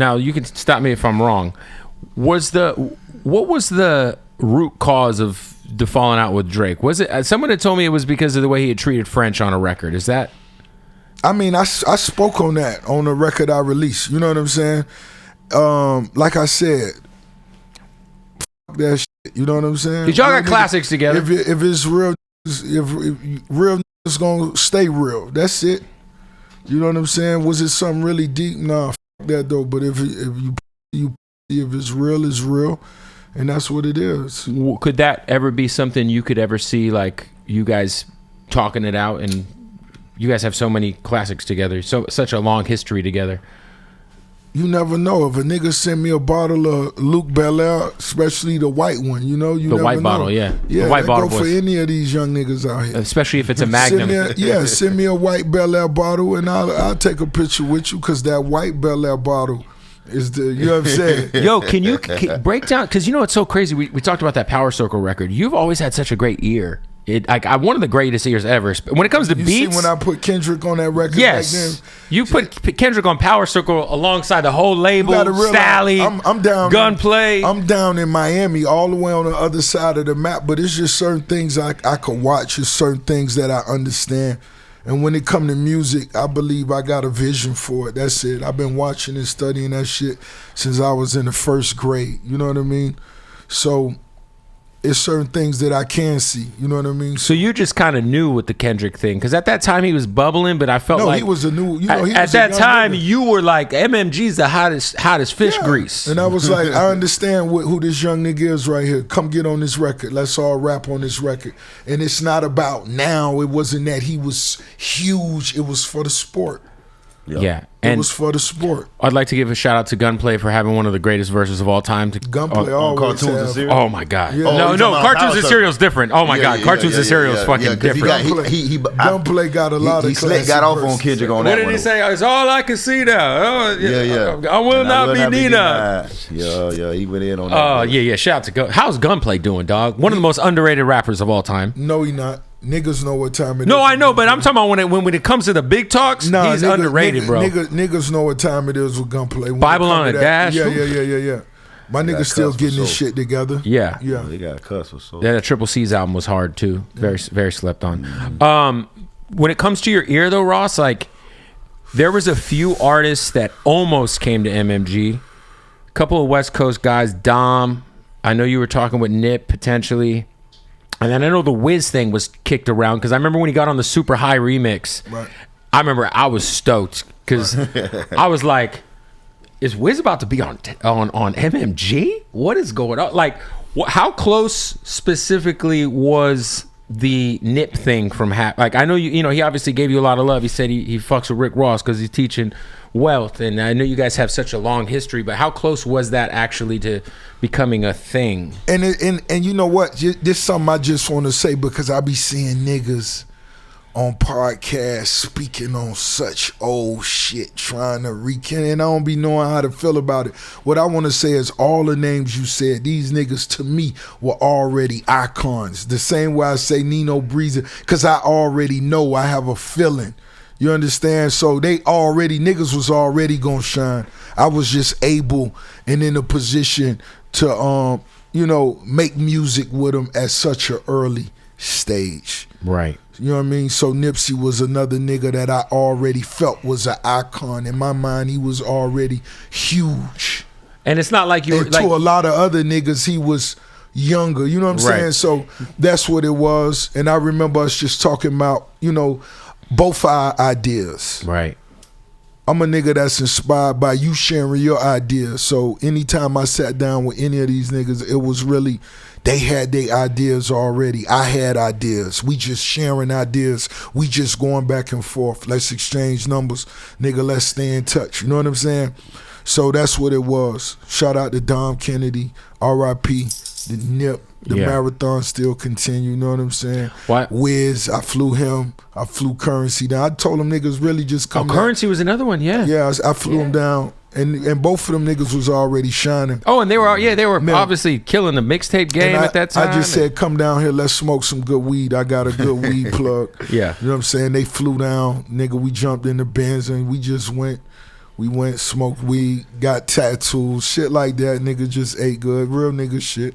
now you can stop me if I'm wrong. What was the root cause of the falling out with Drake? Was it someone had told me it was because of the way he had treated French on a record? Is that? I mean, I spoke on that on the record I released. You know what I'm saying? Like I said, f- that shit. You know what I'm saying? Cause y'all got classics together. If it's real, if real is gonna stay real. That's it. You know what I'm saying? Was it something really deep? Nah, f- that though. But if it's real, it's real, and that's what it is. Could that ever be something you could ever see, like you guys talking it out, and you guys have so many classics together, such a long history together? You never know. If a nigga send me a bottle of Luke Belaire, especially the white one, you know, you The never white know. bottle, yeah. Yeah, The white that bottle go for boys. any of these young niggas out here. Especially if it's a Magnum. Send me a white Belaire bottle, and I'll take a picture with you, because that white Belaire bottle is the, you know what I'm saying? Yo, can you break down? Because you know it's so crazy. We talked about that Power Circle record. You've always had such a great ear. One of the greatest ears ever. When it comes to You beats, see when I put Kendrick on that record yes, back then? you put Kendrick on Power Circle alongside the whole label. You gotta realize, Sally, I'm down. Gunplay. I'm down in Miami, all the way on the other side of the map. But it's just certain things I could watch. It's certain things that I understand. And when it come to music, I believe I got a vision for it. That's it. I've been watching and studying that shit since I was in the first grade. You know what I mean? So it's certain things that I can see. You know what I mean? So you just kind of knew with the Kendrick thing, because at that time he was bubbling, but I felt like he was a new. You know, he at was that a young time nigga. you were like MMG's the hottest fish grease. And I was like, I understand who this young nigga is right here. Come get on this record. Let's all rap on this record. And it's not about now. It wasn't that he was huge. It was for the sport. Yeah. It And was for the sport. I'd like to give a shout out to Gunplay for having one of the greatest verses of all time. Gunplay on always Cartoons and have. Cereal? Oh my God! Yeah. Oh, No, you no, talking about Cartoons Power and Circle? Cereal's different. Oh my God, Cartoons and Cereal's fucking 'cause different. Gunplay got a lot of He slick got classic off on verses. Kendrick on What that did one. he say? It's all I can see now. Oh, Yeah. I will not be Nina. Yeah, he went in on that. Oh yeah. Shout out to Gun. How's Gunplay doing, dog? One of the most underrated rappers of all time. No, he not. Niggas know what time it is. No, I know, but I'm talking about when it comes to the big talks, he's underrated, bro. Niggas know what time it is with Gunplay. When Bible it come on to a that- dash. Yeah. My nigga still getting his shit together. Yeah. They got a cuss or so. Yeah, the Triple C's album was hard too. Very, very slept on. When it comes to your ear though, Ross, like there was a few artists that almost came to MMG. A couple of West Coast guys, Dom. I know you were talking with Nip potentially. And then I know the Wiz thing was kicked around, because I remember when he got on the Super High remix. Right. I remember I was stoked because I was like, "Is Wiz about to be on MMG? What is going on? Like, how close specifically was the Nip thing from like? I know you know he obviously gave you a lot of love. He said he fucks with Rick Ross because he's teaching Wealth, and I know you guys have such a long history. But how close was that actually to becoming a thing? And you know what? This is something I just want to say, because I be seeing niggas on podcasts speaking on such old shit, trying to recant, and I don't be knowing how to feel about it. What I want to say is all the names you said, these niggas to me were already icons. The same way I say Nino Breezer, because I already know, I have a feeling. You understand? So niggas was already gonna shine. I was just able and in a position to make music with them at such an early stage. Right. You know what I mean? So Nipsey was another nigga that I already felt was an icon. In my mind, he was already huge. And it's not like you were And like, to a lot of other niggas, he was younger. You know what I'm Right. saying? So that's what it was. And I remember us just talking about, both our ideas. right. I'm a nigga that's inspired by you sharing your ideas. So anytime I sat down with any of these niggas, it was really, they had their ideas already. I had ideas. We just sharing ideas. We just going back and forth. Let's exchange numbers. Nigga, let's stay in touch. You know what I'm saying? So that's what it was. Shout out to Dom Kennedy, R.I.P., the Nip. The marathon still continue, you know what I'm saying? What? Wiz, I flew him. I flew Currency down. I told them niggas really just come down. Currency was another one, yeah. Yeah, I flew them down. And both of them niggas was already shining. Oh, and they were obviously killing the mixtape game at that time. I just said, come down here, let's smoke some good weed. I got a good weed plug. Yeah. You know what I'm saying? They flew down, nigga, we jumped in the Benz and we just went We went, smoked weed, got tattoos, shit like that. Nigga just ate good, real nigga shit.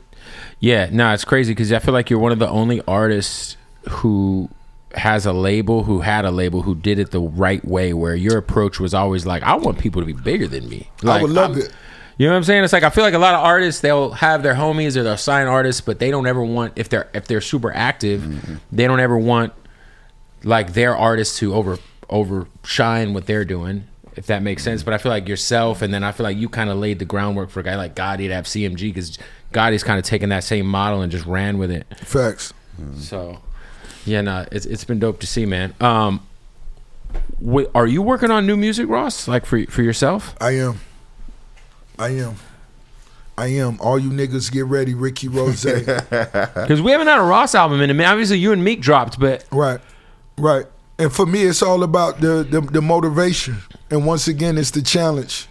Yeah, no, it's crazy because I feel like you're one of the only artists who has a label, who had a label, who did it the right way, where your approach was always like, I want people to be bigger than me. Like, I would love it. You know what I'm saying? It's like, I feel like a lot of artists, they'll have their homies or they'll sign artists, but they don't ever want, if they're super active, they don't ever want like their artists to overshine what they're doing, if that makes sense. But I feel like yourself, and then I feel like you kind of laid the groundwork for a guy like Gotti to have CMG, because Gotti's kind of taken that same model and just ran with it. Facts. So yeah, no, it's been dope to see, man. Are you working on new music, Ross? Like for yourself? I am. All you niggas get ready, Ricky Rose. Because we haven't had a Ross album in a minute. Obviously, you and Meek dropped, but Right. And for me, it's all about the motivation. And once again, it's the challenge.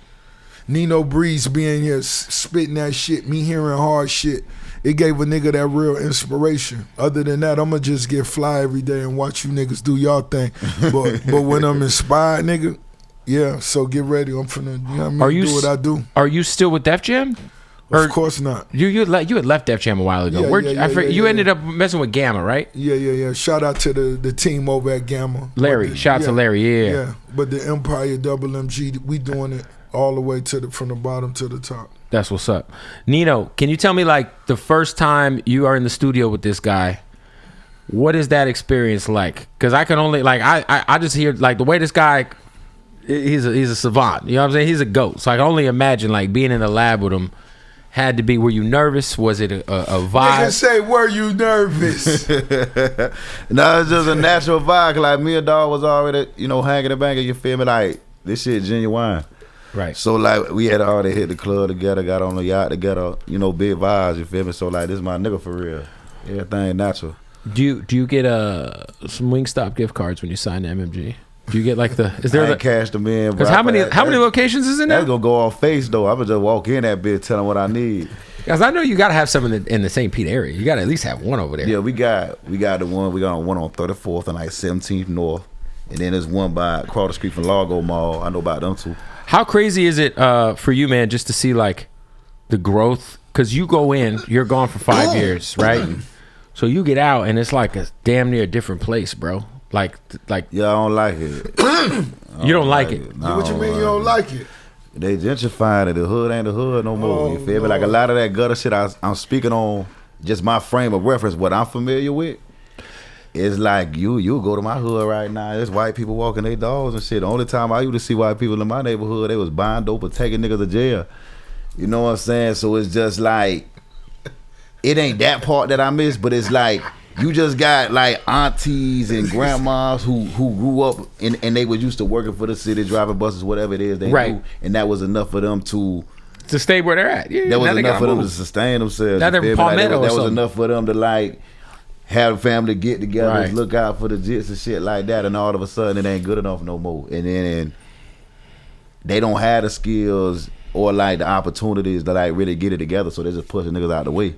Nino Breeze being here, spitting that shit, me hearing hard shit, it gave a nigga that real inspiration. Other than that, I'ma just get fly every day and watch you niggas do y'all thing. But when I'm inspired, nigga, yeah, so get ready. I'm finna, you know what I mean, do what I do. Are you still with Def Jam? Of course not. You had left Def Jam a while ago. You ended up messing with Gamma, right? Yeah. Shout out to the team over at Gamma. Larry. Shout out to Larry, Yeah, but the Empire Double MG, we doing it all the way from the bottom to the top. That's what's up. Nino, can you tell me, like, the first time you are in the studio with this guy, what is that experience like? Because I can only, like, I just hear, like, the way this guy, he's a savant. You know what I'm saying? He's a goat. So I can only imagine, like, being in the lab with him. Had to be. Were you nervous? Was it a vibe? Nigga say, were you nervous? No, it's just a natural vibe. Like, me and dog was already, hanging and banging. You feel me? Like, this shit genuine. Right. So, like, we had already hit the club together, got on the yacht together, big vibes, you feel me? So, like, this is my nigga for real. Everything natural. Do you get some Wingstop gift cards when you sign to MMG? Do you get like is there I cashed them in, bro. Because how many locations is in there? That's gonna go off face though. I'm gonna just walk in that bitch, tell them what I need. Because I know you gotta have some in the St. Pete area. You gotta at least have one over there. Yeah, we got the one. We got one on 34th and like 17th North, and then there's one by across the street from Largo Mall. I know about them too. How crazy is it for you, man, just to see like the growth? Because you go in, you're gone for 5 years, right? So you get out and it's like a damn near different place, bro. Like yeah, I don't like it. You don't like it? No, What you mean you don't like it? They gentrifying it. The hood ain't the hood no more. You feel me? Like a lot of that gutter shit I'm speaking on, just my frame of reference, what I'm familiar with. It's like you go to my hood right now. There's white people walking their dogs and shit. The only time I used to see white people in my neighborhood, they was buying dope or taking niggas to jail. You know what I'm saying? So it's just like, it ain't that part that I miss, but it's like, you just got like aunties and grandmas who grew up and they were used to working for the city, driving buses, whatever it is they do, and that was enough for them to stay where they're at. Yeah, that was enough for them to sustain themselves. Now they're Palmetto that was enough for them to like have a family get together, look out for the jits and shit like that, and all of a sudden it ain't good enough no more. And then they don't have the skills or like the opportunities to like really get it together, so they just pushing niggas out the way.